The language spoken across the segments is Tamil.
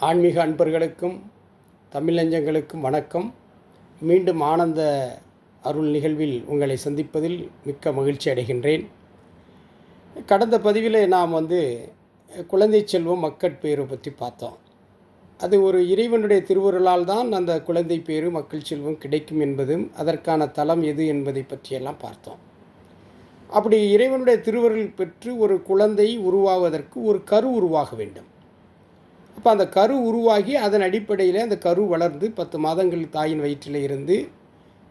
ஆன்மீக அன்பர்களுக்கும் தமிழ் நெஞ்சங்களுக்கும் வணக்கம். மீண்டும் ஆனந்த அருள் நிகழ்வில் உங்களை சந்திப்பதில் மிக்க மகிழ்ச்சி அடைகின்றேன். கடந்த பதிவில் நாம் குழந்தை செல்வம் மக்கட்பேறு பற்றி பார்த்தோம். அது ஒரு இறைவனுடைய திருவருளால் தான் அந்த குழந்தை பேறு மக்கள் செல்வம் கிடைக்கும் என்பதும் அதற்கான தலம் எது என்பதை பற்றியெல்லாம் பார்த்தோம். அப்படி இறைவனுடைய திருவருள் பெற்று ஒரு குழந்தை உருவாவதற்கு ஒரு கரு உருவாக வேண்டும். அப்போ அந்த கரு உருவாகி அதன் அடிப்படையில் அந்த கரு வளர்ந்து 10 மாதங்கள் தாயின் வயிற்றில் இருந்து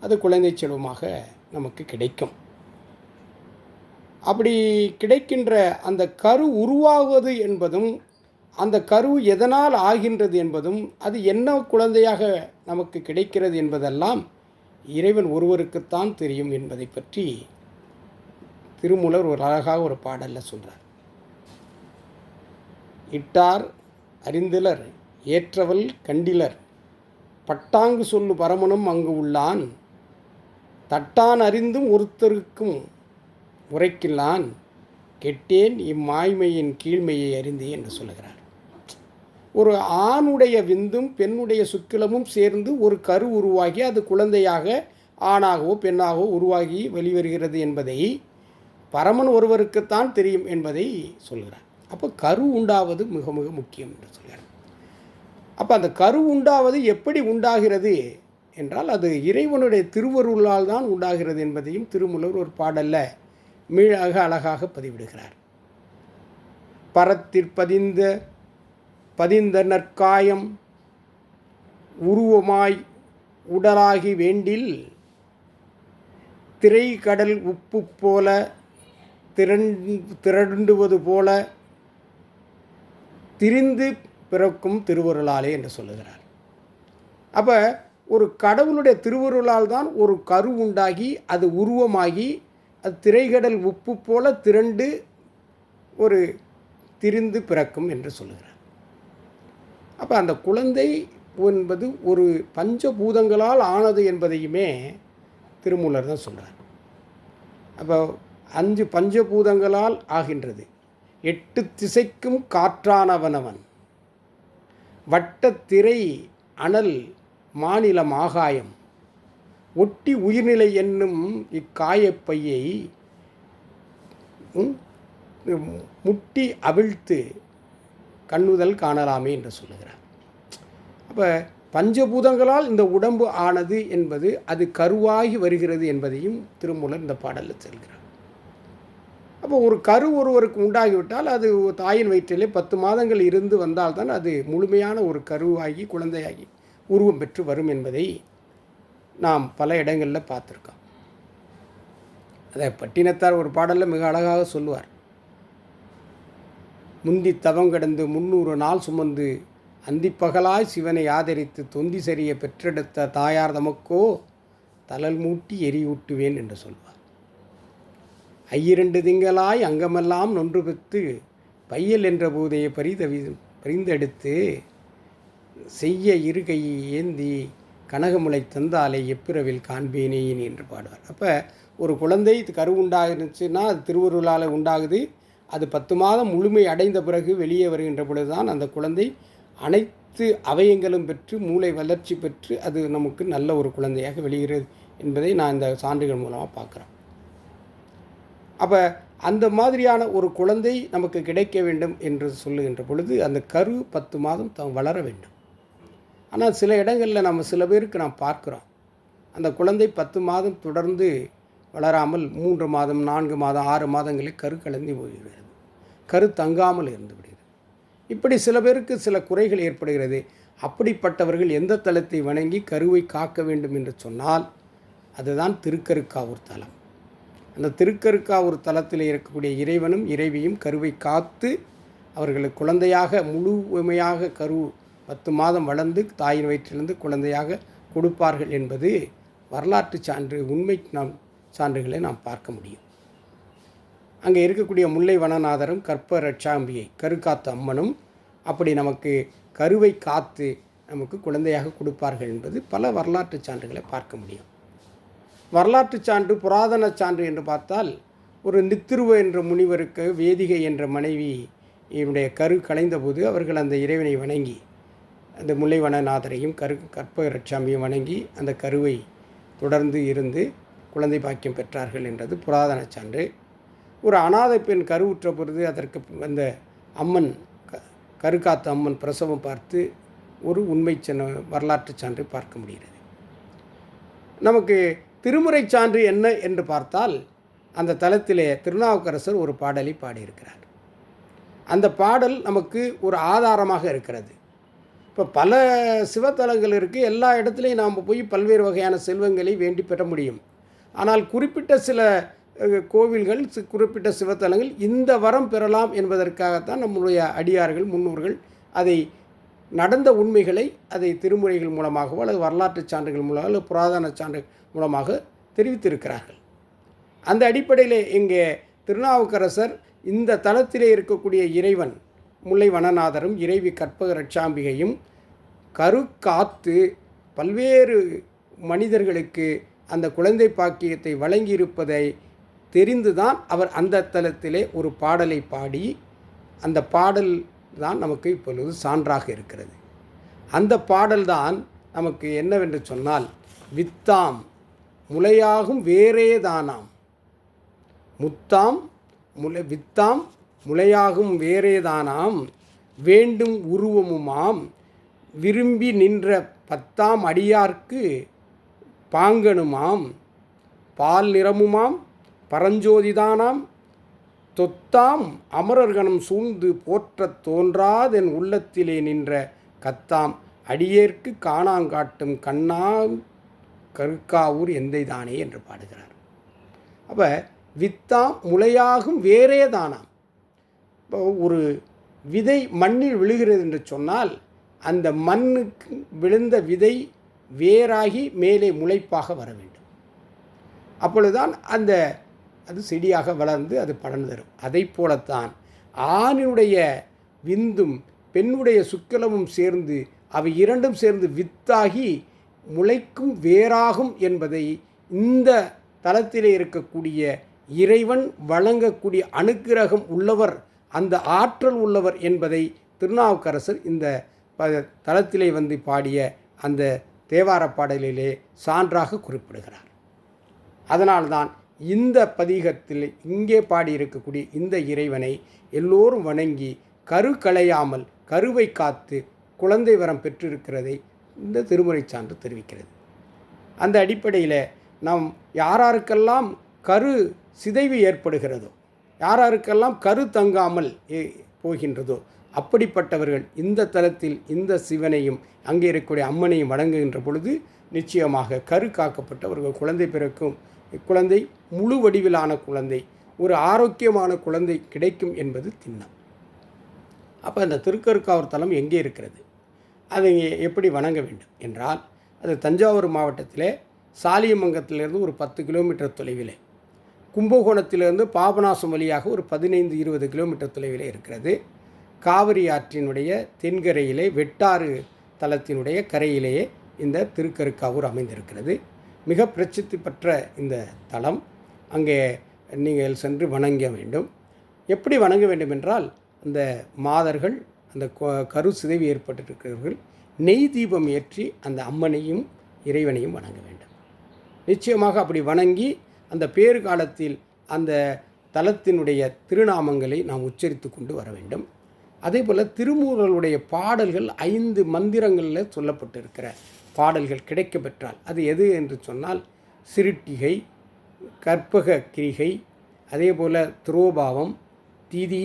அது குழந்தை செல்வமாக நமக்கு கிடைக்கும். அப்படி கிடைக்கின்ற அந்த கரு உருவாகுவது என்பதும் அந்த கரு எதனால் ஆகின்றது என்பதும் அது என்ன குழந்தையாக நமக்கு கிடைக்கிறது என்பதெல்லாம் இறைவன் ஒருவருக்குத்தான் தெரியும் என்பதை பற்றி திருமூலர் ஒரு அழகாக ஒரு பாடலில் சொல்கிறார். இட்டார் அறிந்திலர் ஏற்றவல் கண்டிலர் பட்டாங்கு சொல்லு பரமனும் அங்கு உள்ளான் தட்டான் அறிந்தும் ஒருத்தருக்கும் உரைக்கில்லான் கெட்டேன் இம்மாய்மையின் கீழ்மையை அறிந்தே என்று சொல்லுகிறார். ஒரு ஆணுடைய விந்தும் பெண்ணுடைய சுக்கிலமும் சேர்ந்து ஒரு கரு உருவாகி அது குழந்தையாக ஆணாகவோ பெண்ணாகவோ உருவாகி வெளிவருகிறது என்பதை பரமன் ஒருவருக்குத்தான் தெரியும் என்பதை சொல்கிறார். அப்போ கரு உண்டாவது மிக மிக முக்கியம் என்று சொல்கிறார். அப்போ அந்த கரு உண்டாவது எப்படி உண்டாகிறது என்றால் அது இறைவனுடைய திருவருளால் தான் உண்டாகிறது என்பதையும் திருமூலர் ஒரு பாடல்ல மிக அழகாக பதிவிடுகிறார். பதிந்த நற்காயம் உருவமாய் உடலாகி வேண்டில் திரை கடல் உப்பு போல திரண்டுவது போல திரிந்து பிறக்கும் திருவருளாலே என்று சொல்லுகிறார். அப்போ ஒரு கடவுளுடைய திருவருளால் தான் ஒரு கரு உண்டாகி அது உருவமாகி அது திரைகடல் உப்பு போல திரண்டு ஒரு திரிந்து பிறக்கும் என்று சொல்லுகிறார். அப்போ அந்த குழந்தை என்பது ஒரு பஞ்சபூதங்களால் ஆனது என்பதையுமே திருமூலர் தான் சொல்கிறார். அப்போ 5 பஞ்சபூதங்களால் ஆகின்றது. 8 திசைக்கும் காற்றானவனவன் வட்டத்திரை அனல் மாநிலம் ஆகாயம் ஒட்டி உயிர்நிலை என்னும் இக்காயப்பையை முட்டி அவிழ்த்து கண்ணுதல் காணலாமே என்று சொல்லுகிறார். அப்போ பஞ்சபூதங்களால் இந்த உடம்பு ஆனது என்பது அது கருவாகி வருகிறது என்பதையும் திருமூலர் இந்த பாடலில் சொல்கிறார். அப்போ ஒரு கரு ஒருவருக்கு உண்டாகிவிட்டால் அது தாயின் வயிற்றிலே 10 மாதங்கள் இருந்து வந்தால்தான் அது முழுமையான ஒரு கருவாகி குழந்தையாகி உருவம் பெற்று வரும் என்பதை நாம் பல இடங்களில் பார்த்துருக்கோம். அதை பட்டினத்தார் ஒரு பாடலில் மிக அழகாக சொல்லுவார். முந்தி தவம் கடந்து 300 நாள் சுமந்து அந்திப்பகலாய் சிவனை ஆதரித்து தொந்தி சரிய பெற்றெடுத்த தாயார் தமக்கோ தளல் மூட்டி எரியூட்டுவேன் என்று சொல்வார். 2 திங்களாய் அங்கமெல்லாம் நொன்று பெற்று பையல் என்ற போதையை பரிந்தெடுத்து செய்ய இருகையை ஏந்தி கனகமுலை தந்தாலை எப்பிரவில் காண்பேனேன் என்று பாடுவார். அப்போ ஒரு குழந்தை கரு உண்டாகிருச்சுன்னா அது திருவருளால் உண்டாகுது. அது 10 மாதம் முழுமை அடைந்த பிறகு வெளியே வருகின்ற பொழுது தான் அந்த குழந்தை அனைத்து அவயங்களும் பெற்று மூளை வளர்ச்சி பெற்று அது நமக்கு நல்ல ஒரு குழந்தையாக வெளியேறது என்பதை நான் இந்த சான்றுகள் மூலமாக பார்க்குறேன். அப்போ அந்த மாதிரியான ஒரு குழந்தை நமக்கு கிடைக்க வேண்டும் என்று சொல்லுகின்ற பொழுது அந்த கரு 10 மாதம் வளர வேண்டும். ஆனால் சில இடங்களில் நம்ம சில பேருக்கு நாம் பார்க்குறோம் அந்த குழந்தை 10 மாதம் தொடர்ந்து வளராமல் 3 மாதம் 4 மாதம் 6 மாதங்களில் கரு கலந்து போகிறது, கரு தங்காமல் இருந்து விடுகிறது. இப்படி சில பேருக்கு சில குறைகள் ஏற்படுகிறது. அப்படிப்பட்டவர்கள் எந்த தலத்தை வணங்கி கருவை காக்க வேண்டும் என்று சொன்னால் அதுதான் திருக்கருக்காவூர் தலம். அந்த திருக்கருக்காவூர் தலத்தில் இருக்கக்கூடிய இறைவனும் இறைவியும் கருவை காத்து அவர்களுக்கு குழந்தையாக முழுமையாக கரு 10 மாதம் வளர்ந்து தாயின் வயிற்றிலிருந்து குழந்தையாக கொடுப்பார்கள் என்பது வரலாற்று சான்று, உண்மை சான்றுகளை நாம் பார்க்க முடியும். அங்கே இருக்கக்கூடிய முல்லை வனநாதரும் கற்ப ரட்சாம்பியை கருக்காத்த அம்மனும் அப்படி நமக்கு கருவை காத்து நமக்கு குழந்தையாக கொடுப்பார்கள் என்பது பல வரலாற்று சான்றுகளை பார்க்க முடியும். வரலாற்று சான்று, புராதன சான்று என்று பார்த்தால் ஒரு நித்திருவ என்ற முனிவருக்கு வேதிகை என்ற மனைவி இவனுடைய கரு கலைந்தபோது அவர்கள் அந்த இறைவனை வணங்கி அந்த முல்லைவனநாதரையும் கற்பகரட்சாம்பியும் வணங்கி அந்த கருவை தொடர்ந்து இருந்து குழந்தை பாக்கியம் பெற்றார்கள் என்றது புராதன சான்று. ஒரு அனாதை பெண் கருவுற்ற பொழுது அதற்கு அந்த அம்மன் கருக்காத்த அம்மன் பிரசவம் பார்த்து ஒரு உண்மை வரலாற்று சான்றை பார்க்க முடிகிறது. நமக்கு திருமுறை சான்று என்ன என்று பார்த்தால் அந்த தலத்திலே திருநாவுக்கரசர் ஒரு பாடலை பாடியிருக்கிறார். அந்த பாடல் நமக்கு ஒரு ஆதாரமாக இருக்கிறது. இப்போ பல சிவத்தலங்கள் இருக்குது, எல்லா இடத்துலையும் நாம் போய் பல்வேறு வகையான செல்வங்களை வேண்டி பெற முடியும். ஆனால் குறிப்பிட்ட சில கோவில்கள், குறிப்பிட்ட சிவத்தலங்கள் இந்த வரம் பெறலாம் என்பதற்காகத்தான் நம்முடைய அடியார்கள் முன்னோர்கள் அதை நடந்த உண்மைகளை அதை திருமுறைகள் மூலமாகவோ அல்லது வரலாற்று சான்றுகள் மூலமாக அல்லது புராதன சான்றுகள் மூலமாக தெரிவித்திருக்கிறார்கள். அந்த அடிப்படையில் இங்கே திருநாவுக்கரசர் இந்த தலத்திலே இருக்கக்கூடிய இறைவன் முல்லை வனநாதரும் இறைவி கற்பக ரட்சாம்பிகையும் கரு காத்து பல்வேறு மனிதர்களுக்கு அந்த குழந்தை பாக்கியத்தை வழங்கியிருப்பதை தெரிந்துதான் அவர் அந்த தலத்திலே ஒரு பாடலை பாடி, அந்த பாடல் தான் நமக்கு இப்பொழுது சான்றாக இருக்கிறது. அந்த பாடல்தான் நமக்கு என்னவென்று சொன்னால், வித்தாம் முளையாகும் வேறே தானாம், முத்தாம் வித்தாம் முளையாகும் வேறேதானாம், வேண்டும் உருவமுமாம், விரும்பி நின்ற பத்தாம் அடியார்க்கு பாங்கனுமாம், பால் நிறமுமாம் பரஞ்சோதிதானாம், தொத்தாம் அமரர்கணம் சூழ்ந்து போற்றத் தோன்றாதென் உள்ளத்திலே நின்ற கத்தாம் அடியேற்கு காணாங்காட்டும் கண்ணாம் கருக்காவூர் எந்தைதானே என்று பாடுகிறார். அப்போ வித்தாம் முளையாகும் வேறே தானாம். இப்போ ஒரு விதை மண்ணில் விழுகிறது என்று சொன்னால் அந்த மண்ணுக்கு விழுந்த விதை வேறாகி மேலே முளைப்பாக வர வேண்டும். அப்பொழுதுதான் அது செடியாக வளர்ந்து அது பலன் தரும். அதை போலத்தான் ஆணினுடைய விந்தும் பெண்ணுடைய சுக்கிலமும் சேர்ந்து அவை இரண்டும் சேர்ந்து வித்தாகி முளைக்கும் வேறாகும் என்பதை இந்த தலத்திலே இருக்கக்கூடிய இறைவன் வழங்கக்கூடிய அனுக்கிரகம் உள்ளவர், அந்த ஆற்றல் உள்ளவர் என்பதை திருநாவுக்கரசர் இந்த தலத்திலே வந்து பாடிய அந்த தேவார பாடலிலே சான்றாக குறிப்பிடுகிறார். அதனால்தான் இந்த பதிகத்தில் இங்கே பாடியிருக்கக்கூடிய இந்த இறைவனை எல்லோரும் வணங்கி கரு களையாமல் கருவை காத்து குழந்தை வரம் பெற்றிருக்கிறதை இந்த திருமுறை சான்று தெரிவிக்கிறது. அந்த அடிப்படையில் நாம் யாராருக்கெல்லாம் கரு சிதைவு ஏற்படுகிறதோ, யாராருக்கெல்லாம் கரு தங்காமல் போகின்றதோ அப்படிப்பட்டவர்கள் இந்த தலத்தில் இந்த சிவனையும் அங்கே இருக்கக்கூடிய அம்மனையும் வணங்குகின்ற பொழுது நிச்சயமாக கரு காக்கப்பட்டவர்கள் குழந்தை பிறக்கும், குழந்தை முழு வடிவிலான குழந்தை, ஒரு ஆரோக்கியமான குழந்தை கிடைக்கும் என்பது திண்ணம். அப்போ அந்த திருக்கருக்காவூர் தலம் எங்கே இருக்கிறது, அதை எப்படி வணங்க வேண்டும் என்றால், அது தஞ்சாவூர் மாவட்டத்திலே சாலியமங்கத்திலிருந்து ஒரு 10 கிலோமீட்டர் தொலைவிலே, கும்பகோணத்திலிருந்து பாபநாசம் வழியாக ஒரு 15-20 கிலோமீட்டர் தொலைவிலே இருக்கிறது. காவிரி ஆற்றினுடைய தென்கரையிலே வெட்டாறு தலத்தினுடைய கரையிலேயே இந்த திருக்கருக்காவூர் அமைந்திருக்கிறது. மிக பிரசித்தி பெற்ற இந்த தலம். அங்கே நீங்கள் சென்று வணங்க வேண்டும். எப்படி வணங்க வேண்டும் என்றால், அந்த மாதர்கள், அந்த கரு சிதைவு ஏற்பட்டிருக்கிறவர்கள் நெய் தீபம் ஏற்றி அந்த அம்மனையும் இறைவனையும் வணங்க வேண்டும். நிச்சயமாக அப்படி வணங்கி அந்த பேறு காலத்தில் அந்த தலத்தினுடைய திருநாமங்களை நாம் உச்சரித்து கொண்டு வர வேண்டும். அதே போல் திருமூலருடைய பாடல்கள் 5 மந்திரங்களில் சொல்லப்பட்டிருக்கிற பாடல்கள் கிடைக்க பெற்றால் அது எது என்று சொன்னால், சிருட்டிகை, கற்பக கிரிகை, அதே போல் துரோபாவம், திதி,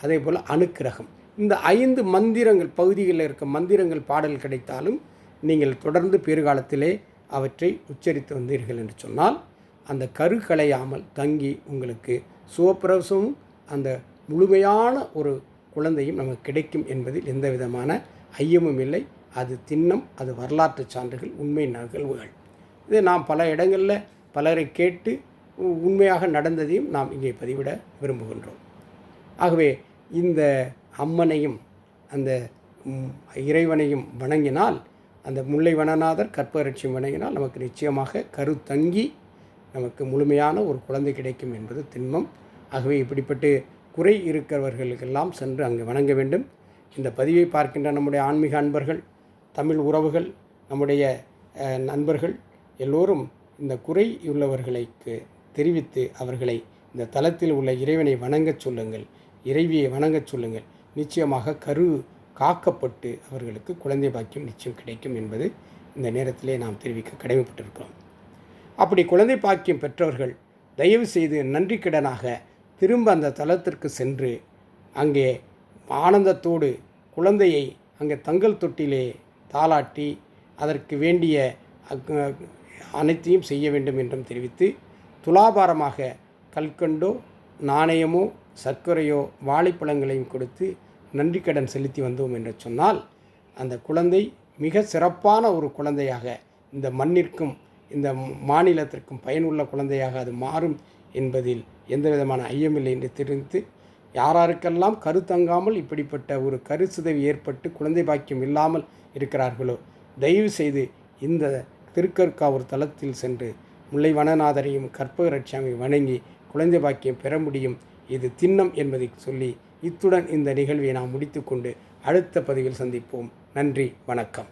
அதே போல் அனுக்கிரகம். இந்த 5 மந்திரங்கள் பகுதிகளில் இருக்க மந்திரங்கள் பாடல் கிடைத்தாலும் நீங்கள் தொடர்ந்து பேறுகாலத்திலே அவற்றை உச்சரித்து வந்தீர்கள் என்று சொன்னால் அந்த கரு களையாமல் தங்கி உங்களுக்கு சுவப்பிரசவமும் அந்த முழுமையான ஒரு குழந்தையும் நமக்கு கிடைக்கும் என்பதில் எந்த விதமான ஐயமும் இல்லை. அது திண்ணம், அது வரலாற்று சான்றுகள், உண்மை நிகழ்வுகள். இதை நாம் பல இடங்களில் பலரை கேட்டு உண்மையாக நடந்ததையும் நாம் இங்கே பதிவிட விரும்புகின்றோம். ஆகவே இந்த அம்மனையும் அந்த இறைவனையும் வணங்கினால், அந்த முல்லை வனநாதர் கற்பகரட்சியும் வணங்கினால் நமக்கு நிச்சயமாக கரு தங்கி நமக்கு முழுமையான ஒரு குழந்தை கிடைக்கும் என்பது திண்மம். ஆகவே இப்படிப்பட்டு குறை இருக்கிறவர்களுக்கெல்லாம் சென்று அங்கு வணங்க வேண்டும். இந்த பதிவை பார்க்கின்ற நம்முடைய ஆன்மீக அன்பர்கள் தமிழ் உறவுகள், நம்முடைய நண்பர்கள் எல்லோரும் இந்த குறையுள்ளவர்களுக்கு தெரிவித்து அவர்களை இந்த தலத்தில் உள்ள இறைவனை வணங்கச் சொல்லுங்கள், இறைவியை வணங்கச் சொல்லுங்கள். நிச்சயமாக கரு காக்கப்பட்டு அவர்களுக்கு குழந்தை பாக்கியம் நிச்சயம் கிடைக்கும் என்பது இந்த நேரத்திலே நாம் தெரிவிக்க கடமைப்பட்டிருக்கிறோம். அப்படி குழந்தை பாக்கியம் பெற்றவர்கள் தயவு செய்து நன்றிக்கடனாக திரும்ப அந்த தலத்திற்கு சென்று அங்கே ஆனந்தத்தோடு குழந்தையை அங்கே தங்கள் தொட்டிலே தாளாட்டி அதற்கு வேண்டிய அனைத்தையும் செய்ய வேண்டும் என்றும் தெரிவித்து, துலாபாரமாக கல்கண்டோ நாணயமோ சர்க்கரையோ வாழைப்பழங்களையும் கொடுத்து நன்றி கடன் செலுத்தி வந்தோம் என்று சொன்னால் அந்த குழந்தை மிக சிறப்பான ஒரு குழந்தையாக இந்த மண்ணிற்கும் இந்த மாநிலத்திற்கும் பயனுள்ள குழந்தையாக அது மாறும் என்பதில் எந்த விதமான ஐயமில்லை என்று தெரிவித்து, யாராருக்கெல்லாம் கருத்தங்காமல் இப்படிப்பட்ட ஒரு கருச்சிதைவு ஏற்பட்டு குழந்தை பாக்கியம் இல்லாமல் இருக்கிறார்களோ தயவு செய்து இந்த திருக்கற்காவூர் தலத்தில் சென்று முல்லை வனநாதரையும் கற்பகரட்சாமையும் வணங்கி குழந்தை பாக்கியம் பெற முடியும். இது திண்ணம் என்பதை சொல்லி இத்துடன் இந்த நிகழ்வை நாம் முடித்துக்கொண்டு அடுத்த பதிவில் சந்திப்போம். நன்றி, வணக்கம்.